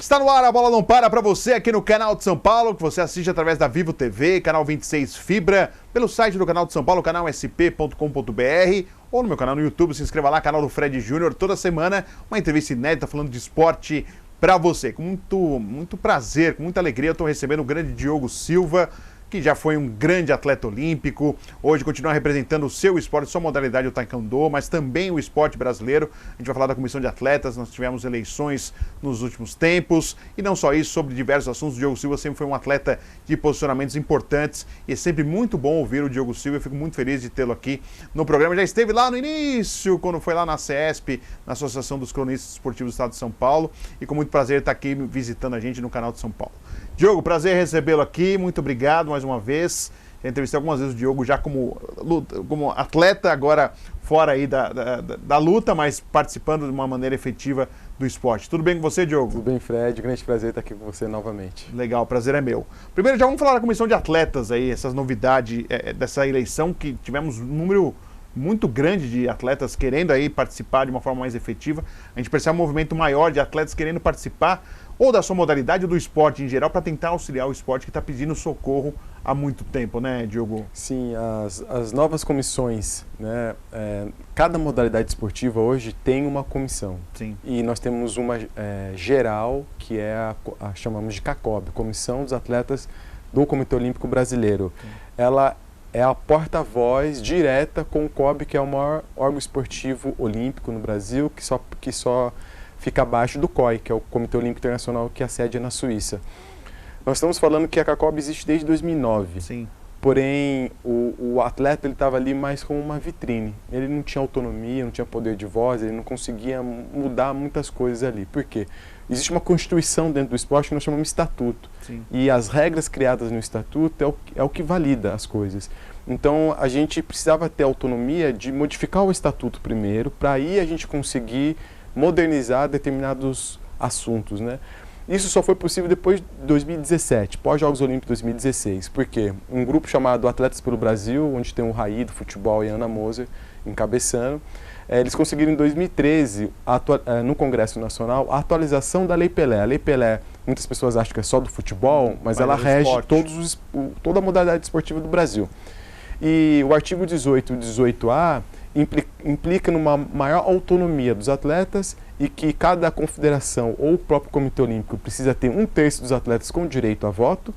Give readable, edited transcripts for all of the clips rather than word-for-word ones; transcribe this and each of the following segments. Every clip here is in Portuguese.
Está no ar, a bola não para você aqui no Canal de São Paulo, que você assiste através da Vivo TV, canal 26 Fibra, pelo site do Canal de São Paulo, canal sp.com.br, ou no meu canal no YouTube, se inscreva lá, canal do Fred Júnior, toda semana uma entrevista inédita falando de esporte para você. Com muito prazer, com muita alegria, eu estou recebendo o grande Diogo Silva, que já foi um grande atleta olímpico, hoje continua representando o seu esporte, sua modalidade, o taekwondo, mas também o esporte brasileiro. A gente vai falar da comissão de atletas, nós tivemos eleições nos últimos tempos, e não só isso, sobre diversos assuntos. O Diogo Silva sempre foi um atleta de posicionamentos importantes, e é sempre muito bom ouvir o Diogo Silva. Eu fico muito feliz de tê-lo aqui no programa. Já esteve lá no início, quando foi lá na CESP, na Associação dos Cronistas Esportivos do Estado de São Paulo, e com muito prazer está aqui visitando a gente no Canal de São Paulo. Diogo, prazer recebê-lo aqui, muito obrigado mais uma vez. Já entrevistei algumas vezes o Diogo já como atleta, agora fora aí da luta, mas participando de uma maneira efetiva do esporte. Tudo bem com você, Diogo? Tudo bem, Fred. Grande prazer estar aqui com você novamente. Legal, o prazer é meu. Primeiro, já vamos falar da comissão de atletas aí, essas novidades dessa eleição, que tivemos um número muito grande de atletas querendo aí participar de uma forma mais efetiva. A gente percebe um movimento maior de atletas querendo participar ou da sua modalidade ou do esporte em geral, para tentar auxiliar o esporte que está pedindo socorro há muito tempo, né, Diogo? Sim, as novas comissões, né, cada modalidade esportiva hoje tem uma comissão. Sim. E nós temos uma geral, que é chamamos de CACOB, Comissão dos Atletas do Comitê Olímpico Brasileiro. Sim. Ela é a porta-voz direta com o COB, que é o maior órgão esportivo olímpico no Brasil, que só fica abaixo do COI, que é o Comitê Olímpico Internacional, que a sede é na Suíça. Nós estamos falando que a CACOB existe desde 2009. Sim. Porém, o atleta estava ali mais como uma vitrine. Ele não tinha autonomia, não tinha poder de voz, ele não conseguia mudar muitas coisas ali. Por quê? Existe uma constituição dentro do esporte que nós chamamos de estatuto. Sim. E as regras criadas no estatuto é o que valida as coisas. Então, a gente precisava ter autonomia de modificar o estatuto primeiro, para aí a gente conseguir modernizar determinados assuntos, né? Isso só foi possível depois de 2017, pós-Jogos Olímpicos 2016, porque um grupo chamado Atletas pelo Brasil, onde tem o Raí do futebol e a Ana Moser encabeçando, eles conseguiram em 2013, no Congresso Nacional, a atualização da Lei Pelé. A Lei Pelé, muitas pessoas acham que é só do futebol, mas ela rege toda a modalidade esportiva do Brasil. E o artigo 18 e 18A implica numa maior autonomia dos atletas e que cada confederação ou o próprio Comitê Olímpico precisa ter 1/3 dos atletas com direito a voto.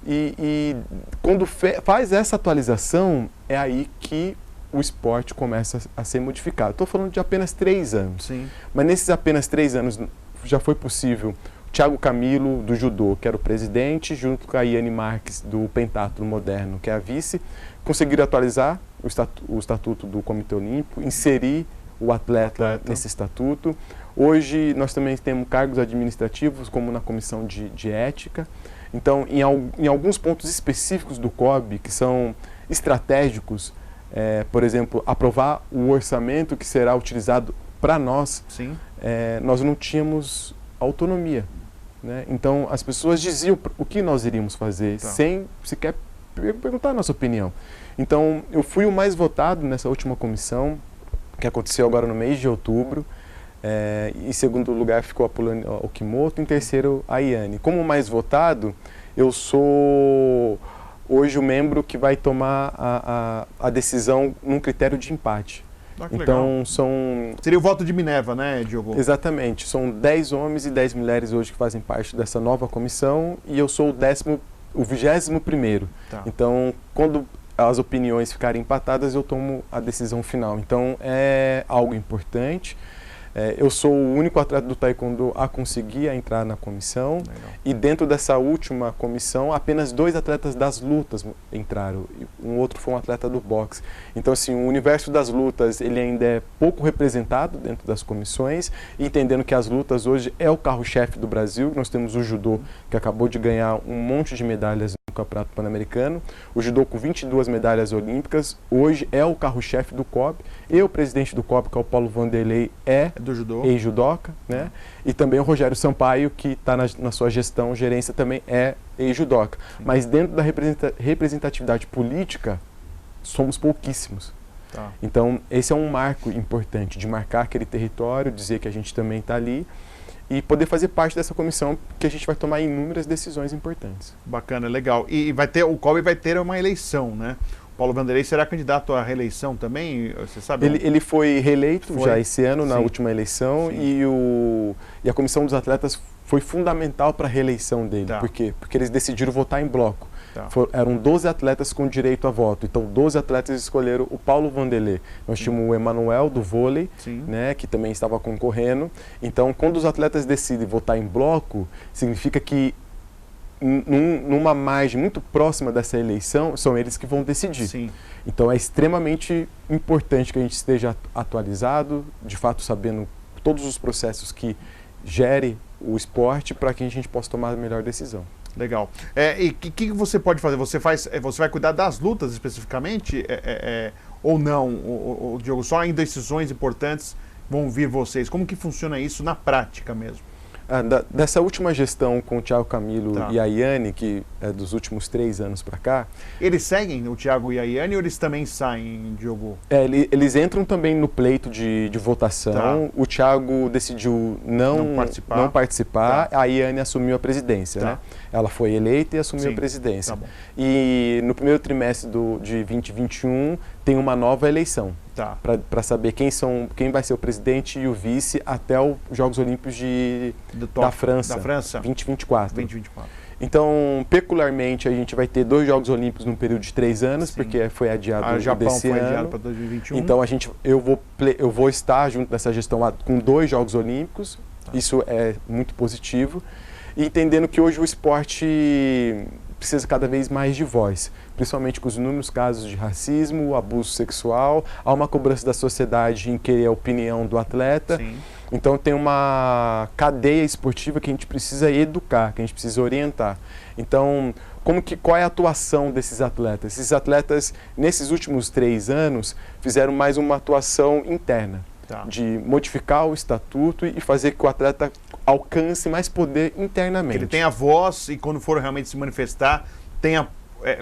E quando faz essa atualização, é aí que o esporte começa a ser modificado. Estou falando de apenas 3 anos. Sim. Mas nesses apenas 3 anos já foi possível Thiago Camilo, do judô, que era o presidente, junto com a Iane Marques, do pentatlo moderno, que é a vice, conseguiram atualizar o estatuto do Comitê Olímpico, inserir o atleta nesse estatuto. Hoje nós também temos cargos administrativos, como na comissão de ética. Então, em alguns pontos específicos do COB, que são estratégicos, por exemplo, aprovar o orçamento que será utilizado para nós, Sim. Nós não tínhamos autonomia, né? Então, as pessoas diziam o que nós iríamos fazer, sem sequer perguntar a nossa opinião. Então, eu fui o mais votado nessa última comissão, que aconteceu agora no mês de outubro. Em segundo lugar ficou a Pulani Okimoto, em terceiro a Iane. Como mais votado, eu sou hoje o membro que vai tomar a decisão num critério de empate. Então seria o voto de Minerva, né, Diogo? Exatamente. São 10 homens e 10 mulheres hoje que fazem parte dessa nova comissão e eu sou o 21º. Tá. Então, quando as opiniões ficarem empatadas, eu tomo a decisão final. Então, é algo importante. Eu sou o único atleta do taekwondo a conseguir entrar na comissão. Legal. E dentro dessa última comissão, apenas 2 atletas das lutas entraram. Um outro foi um atleta do boxe. Então, assim, o universo das lutas ele ainda é pouco representado dentro das comissões, entendendo que as lutas hoje é o carro-chefe do Brasil. Nós temos o judô, que acabou de ganhar um monte de medalhas no Campeonato Pan-Americano. O judô com 22 medalhas olímpicas, hoje é o carro-chefe do COB. E o presidente do COB, que é o Paulo Vanderlei, do judô. Ex-judoca, né? E também o Rogério Sampaio, que está na sua gestão, gerência, também é ex-judoca. Mas dentro da representatividade política, somos pouquíssimos. Tá. Então, esse é um marco importante, de marcar aquele território, dizer que a gente também está ali. e poder fazer parte dessa comissão, que a gente vai tomar inúmeras decisões importantes. Bacana, legal. E o COB vai ter uma eleição, né? O Paulo Vanderlei será candidato à reeleição também, você sabe? Ele foi reeleito já esse ano, na última eleição, e a Comissão dos Atletas foi fundamental para a reeleição dele. Tá. Por quê? Porque eles decidiram votar em bloco. Tá. Eram 12 atletas com direito a voto. Então, 12 atletas escolheram o Paulo Vanderlei. Nós tínhamos o Emanuel, do vôlei, né, que também estava concorrendo. Então, quando os atletas decidem votar em bloco, significa que numa margem muito próxima dessa eleição, são eles que vão decidir. Sim. Então, é extremamente importante que a gente esteja atualizado, de fato sabendo todos os processos que gerem o esporte, para que a gente possa tomar a melhor decisão. Legal. E o que você pode fazer? Você vai cuidar das lutas especificamente? Ou não? Diogo, só em decisões importantes vão vir vocês. Como que funciona isso na prática mesmo? Dessa última gestão com o Thiago Camilo Tá. e a Iane, que é dos últimos 3 anos para cá... Eles seguem o Thiago e a Iane ou eles também saem, Diogo? Eles entram também no pleito de votação. Tá. O Thiago decidiu não participar. Tá. A Iane assumiu a presidência. Tá. Né? Ela foi eleita e assumiu Sim. a presidência. Tá bom. E no primeiro trimestre de 2021 tem uma nova eleição. Tá. Para saber quem vai ser o presidente e o vice até os Jogos Olímpicos da França, 2024. 2024. Então, peculiarmente, a gente vai ter 2 Jogos Olímpicos num período de 3 anos, Sim. porque foi adiado O Japão desse foi ano. adiado para 2021. Então, eu vou estar junto dessa gestão com 2 Jogos Olímpicos. Tá. Isso é muito positivo. E entendendo que hoje o esporte precisa cada vez mais de voz, principalmente com os inúmeros casos de racismo, abuso sexual, há uma cobrança da sociedade em querer a opinião do atleta. Sim. Então tem uma cadeia esportiva que a gente precisa educar, que a gente precisa orientar. Então, qual é a atuação desses atletas? Esses atletas, nesses últimos 3 anos, fizeram mais uma atuação interna, Tá. de modificar o estatuto e fazer que o atleta alcance mais poder internamente. Que ele tenha voz e quando for realmente se manifestar, tenha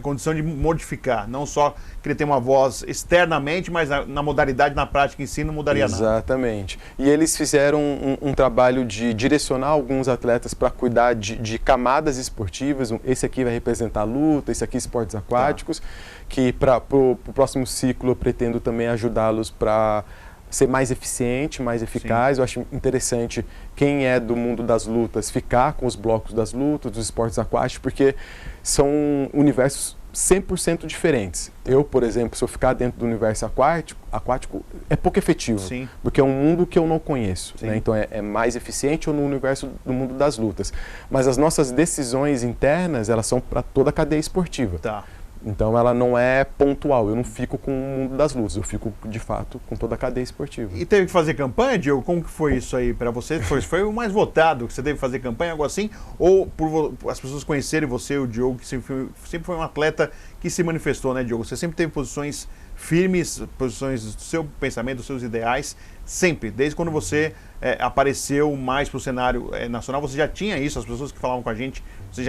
condição de modificar. Não só que ele tenha uma voz externamente, mas na modalidade, na prática em si, não mudaria nada. Exatamente. E eles fizeram um trabalho de direcionar alguns atletas para cuidar de camadas esportivas. Esse aqui vai representar luta, esse aqui esportes aquáticos, que para o próximo ciclo eu pretendo também ajudá-los para ser mais eficiente, mais eficaz. Sim. Eu acho interessante quem é do mundo das lutas ficar com os blocos das lutas, dos esportes aquáticos, porque são universos 100% diferentes. Eu, por exemplo, se eu ficar dentro do universo aquático é pouco efetivo, Sim. porque é um mundo que eu não conheço. Né? Sim. Então é mais eficiente ou no universo do mundo das lutas. Mas as nossas decisões internas, elas são para toda a cadeia esportiva. Tá. Então ela não é pontual, eu não fico com o mundo das lutas, eu fico de fato com toda a cadeia esportiva. E teve que fazer campanha, Diogo? Como que foi isso aí para você? Foi o mais votado que você teve que fazer campanha, algo assim? Ou por as pessoas conhecerem você, o Diogo, que sempre foi um atleta que se manifestou, né, Diogo? Você sempre teve posições firmes, posições do seu pensamento, dos seus ideais, sempre. Desde quando você apareceu mais para o cenário nacional, você já tinha isso, as pessoas que falavam com a gente, você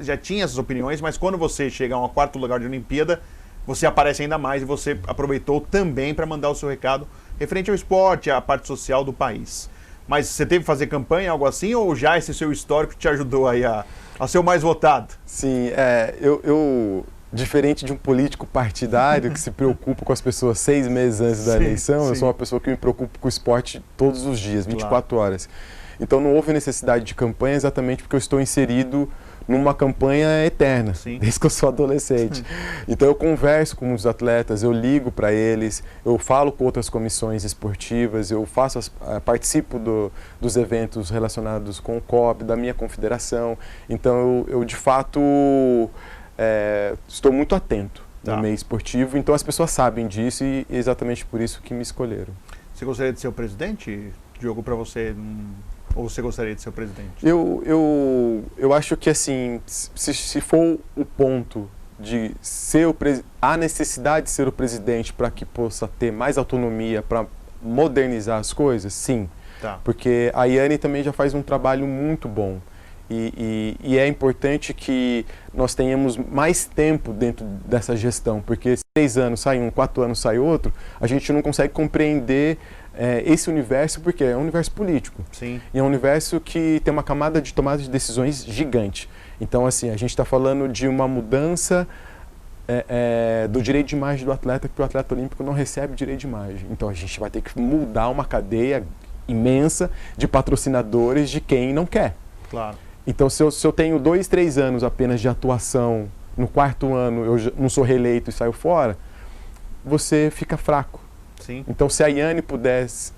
já tinha essas opiniões, mas quando você chega a um 4º lugar de Olimpíada, você aparece ainda mais e você aproveitou também para mandar o seu recado referente ao esporte, à parte social do país. Mas você teve que fazer campanha, algo assim, ou já esse seu histórico te ajudou aí a ser o mais votado? Sim, diferente de um político partidário que se preocupa com as pessoas 6 meses antes da eleição, eu sou uma pessoa que me preocupo com o esporte todos os dias, 24 horas. Então não houve necessidade de campanha exatamente porque eu estou inserido numa campanha eterna, desde que eu sou adolescente. Então eu converso com os atletas, eu ligo para eles, eu falo com outras comissões esportivas, eu participo dos eventos relacionados com o COB, da minha confederação. Então eu de fato estou muito atento no meio esportivo, então as pessoas sabem disso e é exatamente por isso que me escolheram. Você gostaria de ser o presidente? Diogo, para você... Ou você gostaria de ser o presidente? Eu acho que, assim, se for o ponto de ser a necessidade de ser o presidente para que possa ter mais autonomia para modernizar as coisas, sim. Tá. Porque a Iane também já faz um trabalho muito bom. E é importante que nós tenhamos mais tempo dentro dessa gestão, porque 6 anos sai um, 4 anos sai outro, a gente não consegue compreender esse universo, porque é um universo político. Sim. E é um universo que tem uma camada de tomada de decisões gigante. Então, assim, a gente está falando de uma mudança do direito de imagem do atleta, que o atleta olímpico não recebe direito de imagem. Então, a gente vai ter que mudar uma cadeia imensa de patrocinadores de quem não quer. Claro. Então, se eu tenho 2, 3 anos apenas de atuação, no 4º ano eu não sou reeleito e saio fora, você fica fraco. Sim. Então, se a Yane pudesse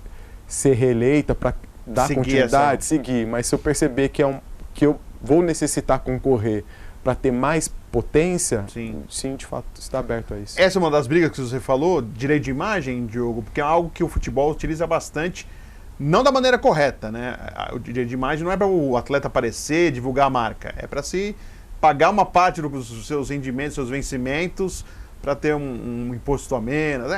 ser reeleita para dar continuidade, seguir, mas se eu perceber que eu vou necessitar concorrer para ter mais potência, sim, de fato, está aberto a isso. Essa é uma das brigas que você falou, direito de imagem, Diogo, porque é algo que o futebol utiliza bastante, não da maneira correta, né? O direito de imagem não é para o atleta aparecer, divulgar a marca, é para se pagar uma parte dos seus rendimentos, seus vencimentos, para ter um imposto a menos,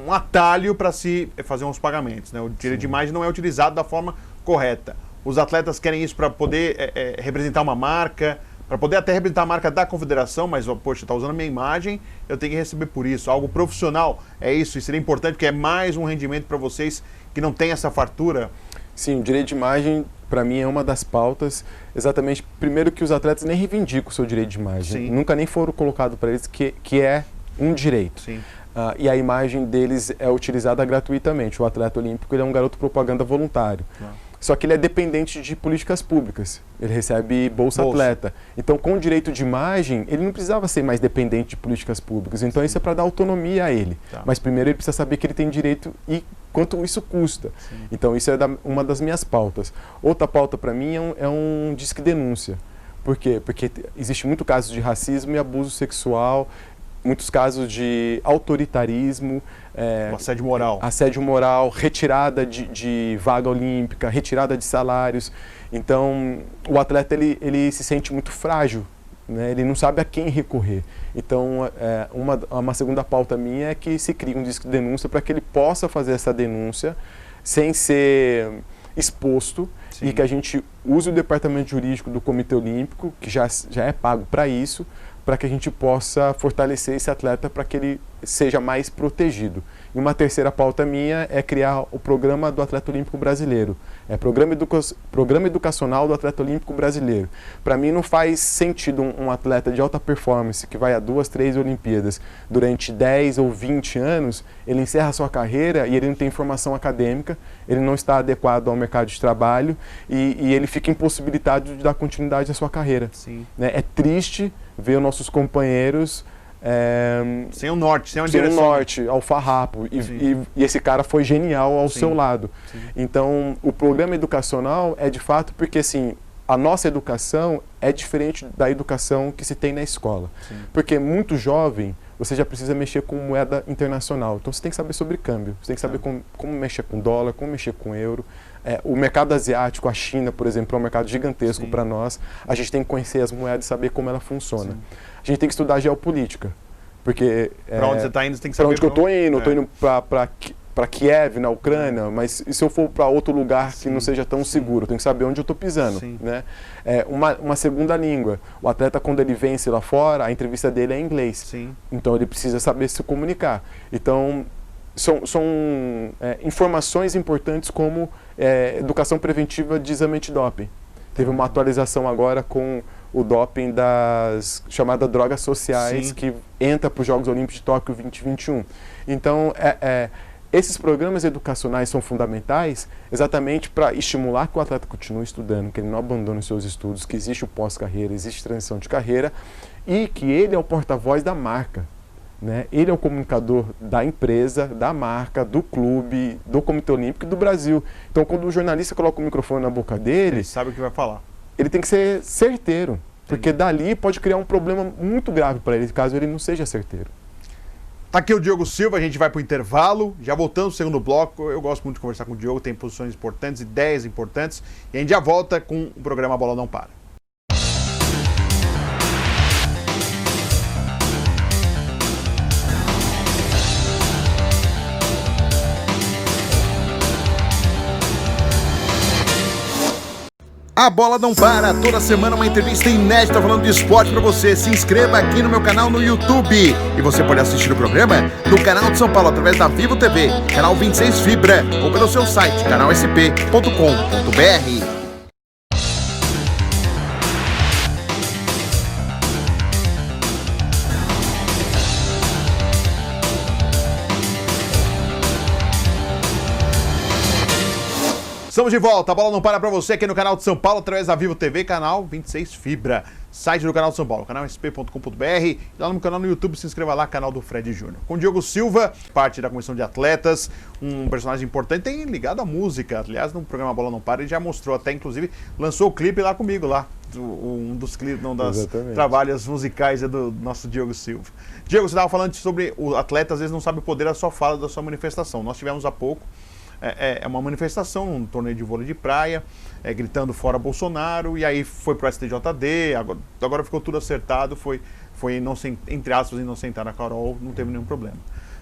um atalho para se fazer uns pagamentos, né? O direito de imagem não é utilizado da forma correta. Os atletas querem isso para poder representar uma marca, para poder até representar a marca da confederação, mas, poxa, está usando a minha imagem, eu tenho que receber por isso. Algo profissional, é isso, e seria importante porque é mais um rendimento para vocês que não tem essa fartura. Sim, o direito de imagem, para mim, é uma das pautas, exatamente, primeiro que os atletas nem reivindicam o seu direito de imagem. Sim. Nunca nem foram colocados para eles que é um direito. Sim. E a imagem deles é utilizada gratuitamente. O atleta olímpico ele é um garoto propaganda voluntário. Só que ele é dependente de políticas públicas. Ele recebe Bolsa Atleta. Então, com o direito de imagem, ele não precisava ser mais dependente de políticas públicas. Então, isso é para dar autonomia a ele. Mas primeiro ele precisa saber que ele tem direito e quanto isso custa. Sim. Então, isso é uma das minhas pautas. Outra pauta para mim é um disque denúncia. Por quê? Porque existe muito casos de racismo e abuso sexual, muitos casos de autoritarismo, assédio moral, retirada de vaga olímpica, retirada de salários. Então, o atleta ele se sente muito frágil, né? Ele não sabe a quem recorrer. Então, uma segunda pauta minha é que se crie um disque de denúncia para que ele possa fazer essa denúncia sem ser exposto. Sim. E que a gente use o departamento jurídico do Comitê Olímpico, que já é pago para isso, para que a gente possa fortalecer esse atleta para que ele seja mais protegido. E uma terceira pauta minha é criar o Programa do Atleta Olímpico Brasileiro. Programa Educacional do Atleta Olímpico Brasileiro. Para mim não faz sentido um atleta de alta performance que vai a 2, 3 Olimpíadas durante 10 ou 20 anos, ele encerra a sua carreira e ele não tem formação acadêmica, ele não está adequado ao mercado de trabalho e ele fica impossibilitado de dar continuidade à sua carreira. Sim. Né? É triste ver os nossos companheiros sem um norte, sem uma sem direção. um norte, ao farrapo. E esse cara foi genial ao seu lado. Sim. Então, o programa educacional é de fato porque, assim, a nossa educação é diferente da educação que se tem na escola. Sim. Porque muito jovem, você já precisa mexer com moeda internacional. Então, você tem que saber sobre câmbio, você tem que saber como mexer com dólar, como mexer com euro. O mercado asiático, a China, por exemplo, é um mercado gigantesco para nós. A gente tem que conhecer as moedas e saber como ela funciona. Sim. A gente tem que estudar geopolítica, porque... Para onde você está indo, você tem que saber... Para onde que eu estou indo? Estou indo para Kiev, na Ucrânia, mas e se eu for para outro lugar que não seja tão seguro? Eu tenho que saber onde eu estou pisando. Né? Uma segunda língua. O atleta, quando ele vence lá fora, a entrevista dele é em inglês. Sim. Então, ele precisa saber se comunicar. Então... São informações importantes como educação preventiva de exame antidoping. Teve uma atualização agora com o doping das chamadas drogas sociais. Sim. Que entra para os Jogos Olímpicos de Tóquio 2021. Então, esses programas educacionais são fundamentais exatamente para estimular que o atleta continue estudando, que ele não abandone os seus estudos, que existe o pós-carreira, existe transição de carreira e que ele é o porta-voz da marca. Né? Ele é o comunicador da empresa, da marca, do clube, do Comitê Olímpico e do Brasil. Então, quando o jornalista coloca o microfone na boca dele... Ele sabe o que vai falar. Ele tem que ser certeiro, porque dali pode criar um problema muito grave para ele, caso ele não seja certeiro. Tá aqui o Diogo Silva, a gente vai para o intervalo, já voltando no segundo bloco. Eu gosto muito de conversar com o Diogo, tem posições importantes, ideias importantes, e a gente já volta com o programa Bola Não Para. A bola não para, toda semana uma entrevista inédita falando de esporte pra você. Se inscreva aqui no meu canal no YouTube. E você pode assistir o programa no Canal de São Paulo através da Vivo TV, canal 26 Fibra, ou pelo seu site, canalsp.com.br. Estamos de volta, a bola não para você aqui no Canal de São Paulo, através da Vivo TV, canal 26 Fibra, site do Canal de São Paulo, canalsp.com.br, e lá no meu canal no YouTube, se inscreva lá, canal do Fred Júnior. Com o Diogo Silva, parte da comissão de atletas, um personagem importante, tem ligado à música, aliás, no programa Bola Não Para, ele já mostrou até, inclusive, lançou o clipe lá comigo, lá, um dos clipes, um dos trabalhos musicais do nosso Diogo Silva. Diogo, você estava falando sobre o atleta, às vezes não sabe o poder da sua fala, da sua manifestação. Nós tivemos há pouco uma manifestação, um torneio de vôlei de praia, gritando fora Bolsonaro, e aí foi pro STJD, agora ficou tudo acertado, foi entre aspas, inocentar a Carol, não teve nenhum problema.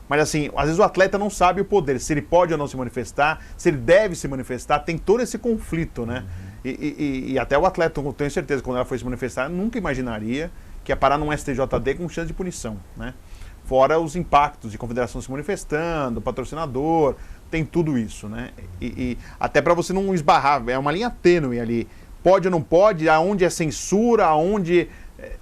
Mas assim, às vezes o atleta não sabe o poder, se ele pode ou não se manifestar, se ele deve se manifestar, tem todo esse conflito, né? E até o atleta, eu tenho certeza, quando ela foi se manifestar, nunca imaginaria que ia parar num STJD com chance de punição, né? Fora os impactos de confederação se manifestando, patrocinador, tem tudo isso, né? E até para você não esbarrar, é uma linha tênue ali. Pode ou não pode, aonde é censura, aonde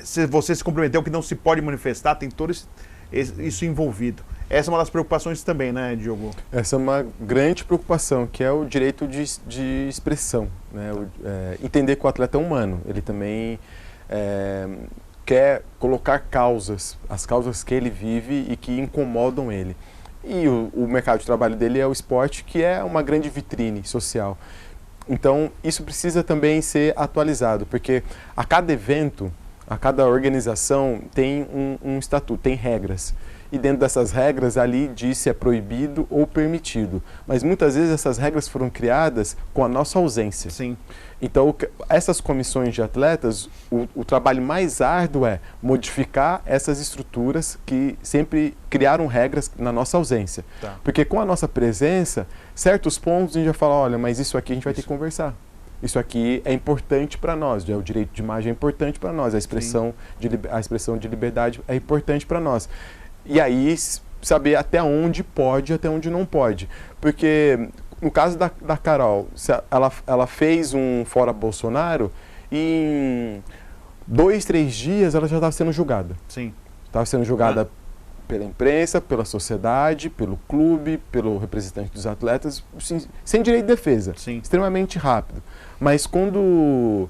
se você se comprometeu que não se pode manifestar, tem todo isso envolvido. Essa é uma das preocupações também, né, Diogo? Essa é uma grande preocupação, que é o direito de expressão, né? Entender que o atleta é humano, ele também quer colocar causas, as causas que ele vive e que incomodam ele. E o mercado de trabalho dele é o esporte, que é uma grande vitrine social. Então, isso precisa também ser atualizado, porque a cada evento, a cada organização tem um estatuto, tem regras. E dentro dessas regras, ali diz se é proibido ou permitido. Mas muitas vezes essas regras foram criadas com a nossa ausência. Sim. Então, essas comissões de atletas, o trabalho mais árduo é modificar essas estruturas que sempre criaram regras na nossa ausência. Tá. Porque com a nossa presença, certos pontos a gente já fala, olha, mas isso aqui a gente vai ter que conversar. Isso aqui é importante para nós, o direito de imagem é importante para nós, a expressão de liberdade é importante para nós. E aí, saber até onde pode, até onde não pode. Porque no caso da Carol, ela fez um fora Bolsonaro e em 2, 3 dias ela já estava sendo julgada. Sim. Estava sendo julgada pela imprensa, pela sociedade, pelo clube, pelo representante dos atletas, sem direito de defesa. Sim. Extremamente rápido. Mas quando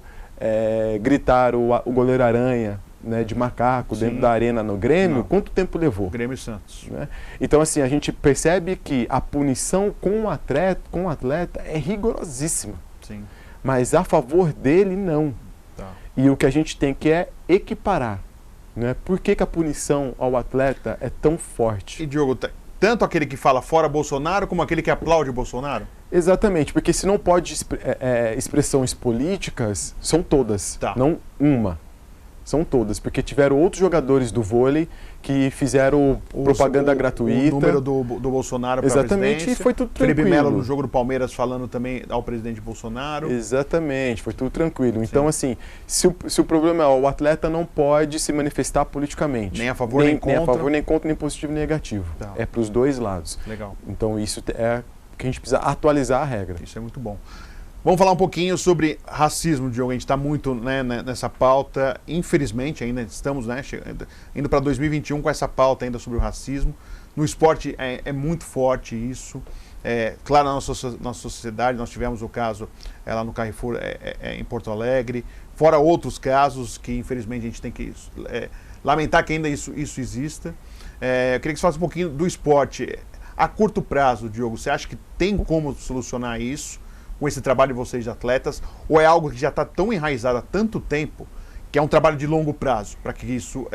gritaram o goleiro Aranha, né, de macaco, Sim. dentro da arena no Grêmio, Não. quanto tempo levou? Grêmio e Santos. Né? Então, assim, a gente percebe que a punição com o atleta é rigorosíssima. Sim. Mas a favor dele, não. Tá. E o que a gente tem que equiparar. Né? Por que a punição ao atleta é tão forte? E, Diogo, tanto aquele que fala fora Bolsonaro, como aquele que aplaude Bolsonaro? Exatamente, porque se não pode expressões políticas, são todas, Tá. não uma. São todas, porque tiveram outros jogadores do vôlei que fizeram propaganda gratuita. O número do Bolsonaro para a Exatamente, presidência. e foi tudo tranquilo. Felipe Melo no jogo do Palmeiras falando também ao presidente Bolsonaro. Exatamente, foi tudo tranquilo. Então, assim, se o problema é o atleta não pode se manifestar politicamente. Nem a favor, nem contra. Nem a favor, nem contra, nem positivo, nem negativo. Tá. É para os dois lados. Legal. Então, isso é que a gente precisa atualizar a regra. Isso é muito bom. Vamos falar um pouquinho sobre racismo, Diogo. A gente está muito, né, nessa pauta. Infelizmente, ainda estamos, né, indo para 2021 com essa pauta ainda sobre o racismo. No esporte é muito forte isso. Claro, na nossa sociedade, nós tivemos o caso lá no Carrefour, em Porto Alegre. Fora outros casos que, infelizmente, a gente tem que lamentar que ainda isso exista. Eu queria que você falasse um pouquinho do esporte. A curto prazo, Diogo, você acha que tem como solucionar isso com esse trabalho de vocês de atletas, ou é algo que já está tão enraizado há tanto tempo que é um trabalho de longo prazo para que isso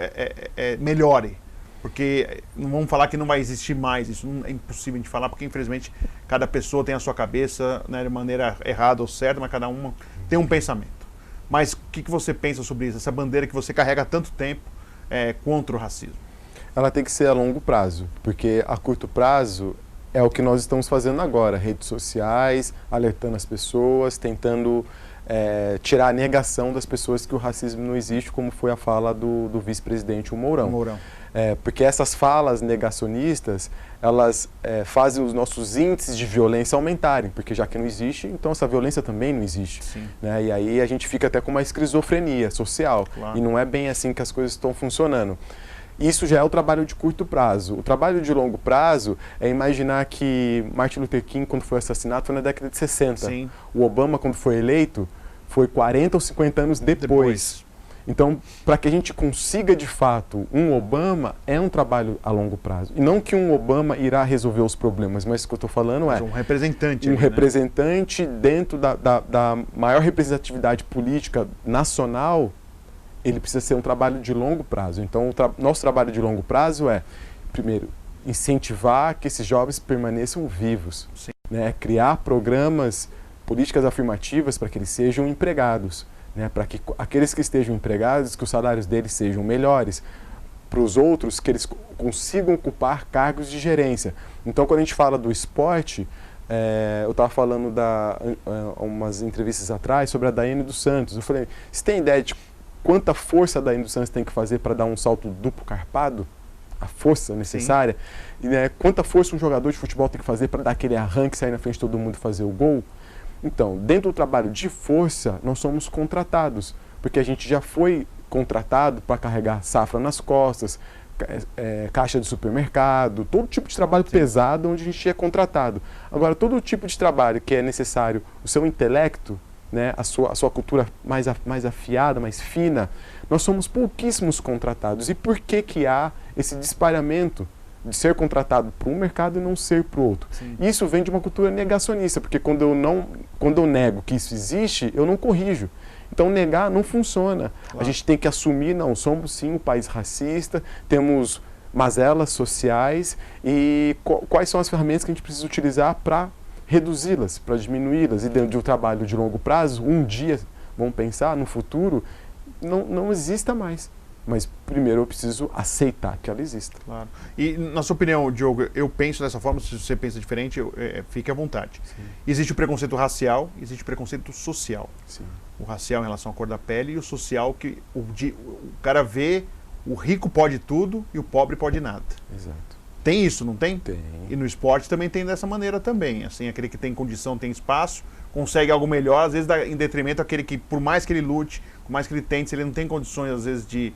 melhore? Porque não vamos falar que não vai existir mais, isso é impossível de falar, porque infelizmente cada pessoa tem a sua cabeça, né, de maneira errada ou certa, mas cada uma tem um pensamento. Mas o que você pensa sobre isso, essa bandeira que você carrega há tanto tempo contra o racismo? Ela tem que ser a longo prazo, porque a curto prazo é o que nós estamos fazendo agora, redes sociais, alertando as pessoas, tentando tirar a negação das pessoas que o racismo não existe, como foi a fala do vice-presidente, o Mourão. Porque essas falas negacionistas, elas fazem os nossos índices de violência aumentarem, porque já que não existe, então essa violência também não existe. Né? E aí a gente fica até com uma esquizofrenia social, e não é bem assim que as coisas estão funcionando. Isso já é o trabalho de curto prazo. O trabalho de longo prazo é imaginar que Martin Luther King, quando foi assassinado, foi na década de 60. Sim. O Obama, quando foi eleito, foi 40 ou 50 anos depois. Então, para que a gente consiga, de fato, um Obama, é um trabalho a longo prazo. E não que um Obama irá resolver os problemas, mas o que eu estou falando é... um representante. Um representante dentro da maior representatividade política nacional. Ele precisa ser um trabalho de longo prazo. Então, nosso trabalho de longo prazo é, primeiro, incentivar que esses jovens permaneçam vivos, né? Criar programas, políticas afirmativas para que eles sejam empregados, né? Para que aqueles que estejam empregados, que os salários deles sejam melhores, para os outros, que eles consigam ocupar cargos de gerência. Então, quando a gente fala do esporte, eu estava falando umas entrevistas atrás sobre a Daiane dos Santos. Eu falei, você tem ideia de quanta força a Daiane dos Santos tem que fazer para dar um salto duplo carpado? A força necessária? E, né, quanta força um jogador de futebol tem que fazer para dar aquele arranque, sair na frente de todo mundo e fazer o gol? Então, dentro do trabalho de força, nós somos contratados, porque a gente já foi contratado para carregar safra nas costas, caixa de supermercado, todo tipo de trabalho pesado onde a gente é contratado. Agora, todo tipo de trabalho que é necessário o seu intelecto, né, a sua cultura mais afiada, mais fina, nós somos pouquíssimos contratados. E por que há esse disparamento de ser contratado para um mercado e não ser para o outro? Isso vem de uma cultura negacionista, porque quando eu nego que isso existe, eu não corrijo. Então negar não funciona. A gente tem que assumir, não, somos sim um país racista, temos mazelas sociais e quais são as ferramentas que a gente precisa utilizar para reduzi-las, para diminuí-las. E dentro de um trabalho de longo prazo, um dia, vamos pensar, no futuro, não exista mais. Mas primeiro eu preciso aceitar que ela exista. Claro. E na sua opinião, Diogo, eu penso dessa forma, se você pensa diferente, fique à vontade. Existe o preconceito racial, existe o preconceito social. O racial em relação à cor da pele e o social que o cara vê, o rico pode tudo e o pobre pode nada. Exato. Tem isso, não tem? Tem. E no esporte também tem dessa maneira também. Assim, aquele que tem condição, tem espaço, consegue algo melhor, às vezes dá em detrimento aquele que, por mais que ele lute, por mais que ele tente, se ele não tem condições, às vezes, de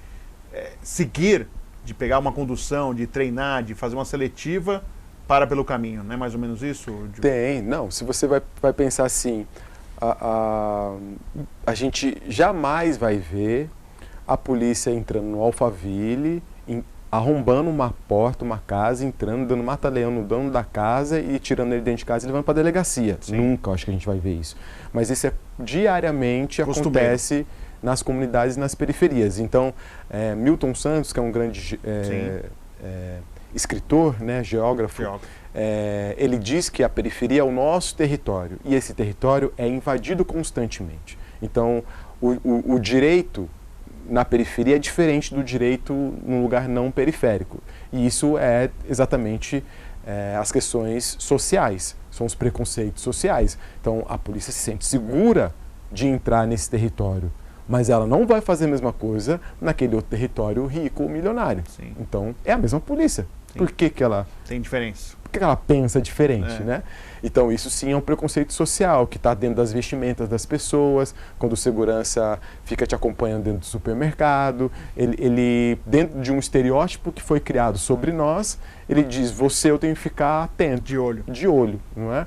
seguir, de pegar uma condução, de treinar, de fazer uma seletiva, para pelo caminho. Não é mais ou menos isso? Tem. Não, se você vai pensar assim, a gente jamais vai ver a polícia entrando no Alphaville, arrombando uma porta, uma casa, entrando, dando mata-leão no dono da casa e tirando ele dentro de casa e levando para a delegacia. Nunca acho que a gente vai ver isso. Mas isso diariamente acontece nas comunidades e nas periferias. Então, Milton Santos, que é um grande escritor, né, geógrafo, ele diz que a periferia é o nosso território e esse território é invadido constantemente. Então, o direito na periferia é diferente do direito num lugar não periférico. E isso é exatamente as questões sociais, são os preconceitos sociais. Então, a polícia se sente segura de entrar nesse território, mas ela não vai fazer a mesma coisa naquele outro território rico ou milionário. Então, é a mesma polícia. Por que ela... Tem diferença. Por que ela pensa diferente, né? Então, isso sim é um preconceito social, que está dentro das vestimentas das pessoas, quando o segurança fica te acompanhando dentro do supermercado, ele dentro de um estereótipo que foi criado sobre nós, ele diz, eu tenho que ficar atento. De olho, não é?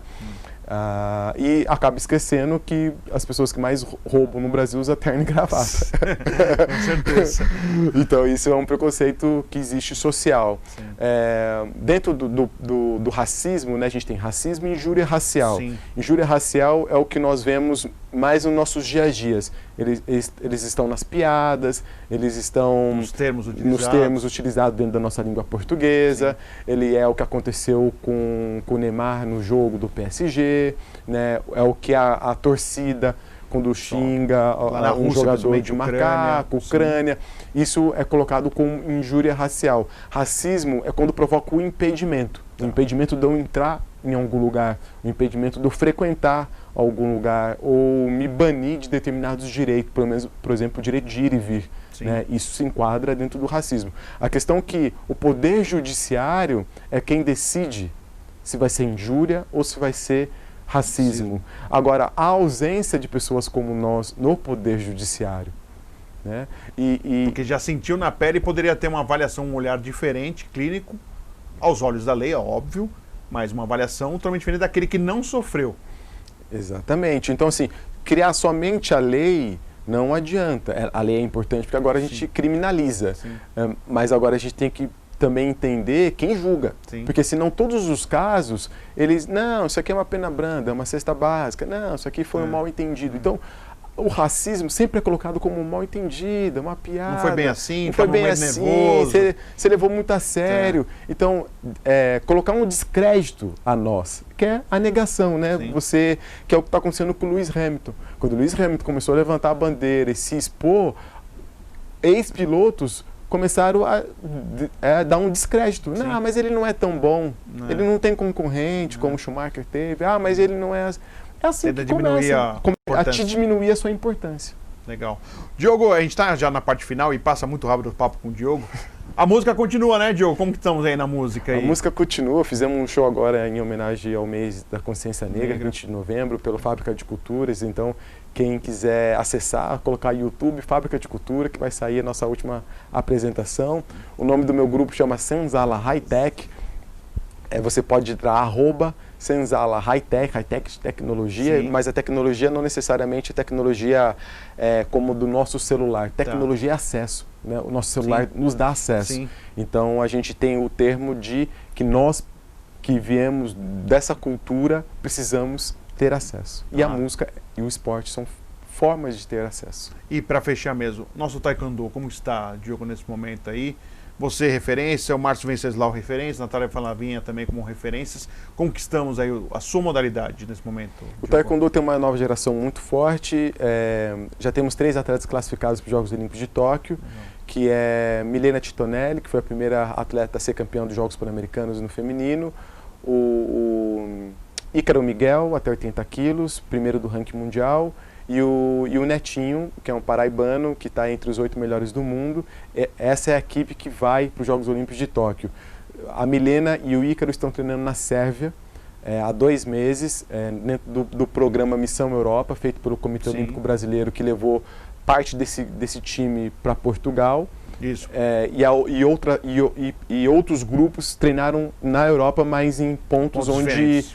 E acaba esquecendo que as pessoas que mais roubam no Brasil usam terno e gravata. Com certeza. Então, isso é um preconceito que existe social. Dentro do racismo, né, a gente tem racismo e injúria racial. Injúria racial é o que nós vemos mais nos nossos dia a dias. Eles estão nas piadas, eles estão nos termos utilizados dentro da nossa língua portuguesa. Ele é o que aconteceu com o Neymar no jogo do PSG, né? É o que a torcida, quando xinga um jogador de macaco, Ucrânia, isso é colocado como injúria racial. Racismo é quando provoca o impedimento. O impedimento de eu entrar em algum lugar, o impedimento de eu frequentar algum lugar, ou me banir de determinados direitos, pelo menos, por exemplo, o direito de ir e vir. Né? Isso se enquadra dentro do racismo. A questão é que o poder judiciário é quem decide se vai ser injúria ou se vai ser racismo. Agora, a ausência de pessoas como nós no poder judiciário, né? Porque já sentiu na pele e poderia ter uma avaliação, um olhar diferente, clínico, aos olhos da lei, é óbvio, mas uma avaliação totalmente diferente daquele que não sofreu. Exatamente. Então, assim, criar somente a lei não adianta. A lei é importante porque agora a gente criminaliza. Mas agora a gente tem que também entender quem julga. Porque senão todos os casos, eles, não, isso aqui é uma pena branda, é uma cesta básica, não, isso aqui foi um mal entendido. Então, o racismo sempre é colocado como um mal entendido, uma piada. Não foi bem assim, não foi bem assim, você levou muito a sério. Então, colocar um descrédito a nós, que é a negação, né? Que é o que está acontecendo com o Lewis Hamilton. Quando o Lewis Hamilton começou a levantar a bandeira e se expor, ex-pilotos começaram a dar um descrédito. Não, mas ele não é tão bom, ele não tem concorrente como o Schumacher teve, mas ele não é... É assim que começa a te diminuir a sua importância. Legal. Diogo, a gente está já na parte final e passa muito rápido o papo com o Diogo. A música continua, né, Diogo? Como que estamos aí na música? A música continua. Fizemos um show agora em homenagem ao mês da Consciência Negra, 20 de novembro, pelo Fábrica de Culturas. Então, quem quiser acessar, colocar YouTube, Fábrica de Cultura, que vai sair a nossa última apresentação. O nome do meu grupo chama Senzala High Tech. Você pode entrar @Senzala High Tech de tecnologia, mas a tecnologia não necessariamente é tecnologia como do nosso celular. Tecnologia é acesso, né? O nosso celular nos dá acesso. Então a gente tem o termo de que nós que viemos dessa cultura precisamos ter acesso. E a música e o esporte são formas de ter acesso. E para fechar mesmo, nosso taekwondo, como está, Diogo, nesse momento aí? Você referência, o Márcio Venceslau referência, Natália Falavinha também como referências. Como que estamos aí, a sua modalidade nesse momento? O taekwondo tem uma nova geração muito forte. Já temos 3 atletas classificados para os Jogos Olímpicos de Tóquio, que é Milena Titonelli, que foi a primeira atleta a ser campeã dos Jogos Pan-Americanos no feminino, o Ícaro Miguel, até 80 quilos, primeiro do ranking mundial, e o Netinho, que é um paraibano, que está entre os 8 melhores do mundo. Essa é a equipe que vai para os Jogos Olímpicos de Tóquio. A Milena e o Ícaro estão treinando na Sérvia há 2 meses, dentro do programa Missão Europa, feito pelo Comitê Olímpico Brasileiro, que levou parte desse time para Portugal. Isso. E outros grupos treinaram na Europa, mas em pontos onde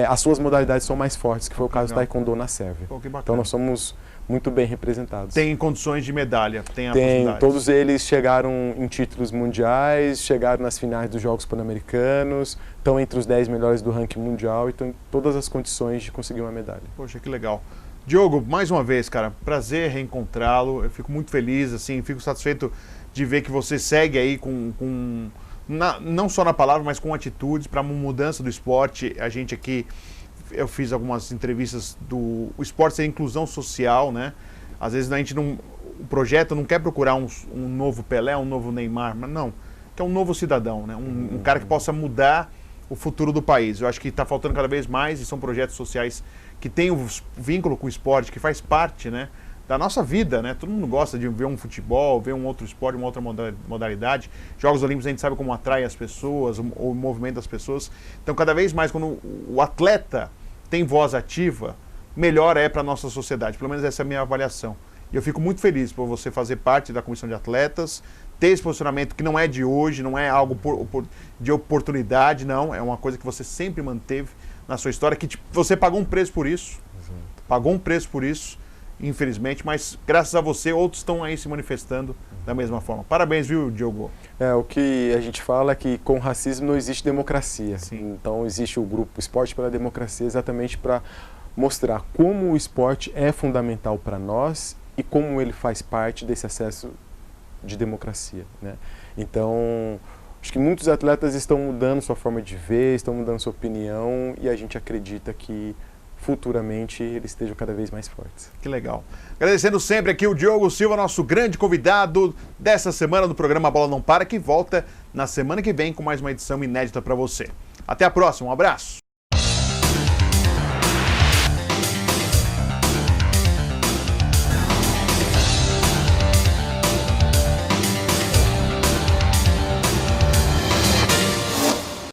as suas modalidades são mais fortes, que foi o caso do taekwondo na Sérvia. Então nós somos muito bem representados. Tem condições de medalha? Tem, todos eles chegaram em títulos mundiais, chegaram nas finais dos Jogos Pan-Americanos, estão entre os 10 melhores do ranking mundial e estão em todas as condições de conseguir uma medalha. Poxa, que legal. Diogo, mais uma vez, cara, prazer reencontrá-lo. Eu fico muito feliz, assim, fico satisfeito de ver que você segue aí não só na palavra, mas com atitudes para uma mudança do esporte. A gente aqui, eu fiz algumas entrevistas do esporte ser inclusão social, né? Às vezes o projeto não quer procurar um novo Pelé, um novo Neymar, mas não, que é um novo cidadão, né? Um cara que possa mudar o futuro do país. Eu acho que está faltando cada vez mais e são projetos sociais que têm um vínculo com o esporte, que faz parte, né, da nossa vida, né? Todo mundo gosta de ver um futebol, ver um outro esporte, uma outra modalidade. Jogos Olímpicos a gente sabe como atrai as pessoas, o movimento das pessoas. Então, cada vez mais, quando o atleta tem voz ativa, melhor é para a nossa sociedade. Pelo menos essa é a minha avaliação. E eu fico muito feliz por você fazer parte da comissão de atletas, ter esse posicionamento que não é de hoje, não é algo de oportunidade, não. É uma coisa que você sempre manteve na sua história, que você pagou um preço por isso. Exato. Pagou um preço por isso, infelizmente, mas graças a você, outros estão aí se manifestando da mesma forma. Parabéns, viu, Diogo? O que a gente fala é que com racismo não existe democracia. Então existe o grupo Esporte pela Democracia exatamente para mostrar como o esporte é fundamental para nós e como ele faz parte desse acesso de democracia, né? Então, acho que muitos atletas estão mudando sua forma de ver, estão mudando sua opinião e a gente acredita que futuramente eles estejam cada vez mais fortes. Que legal. Agradecendo sempre aqui o Diogo Silva, nosso grande convidado dessa semana do programa A Bola Não Para, que volta na semana que vem com mais uma edição inédita para você. Até a próxima, um abraço!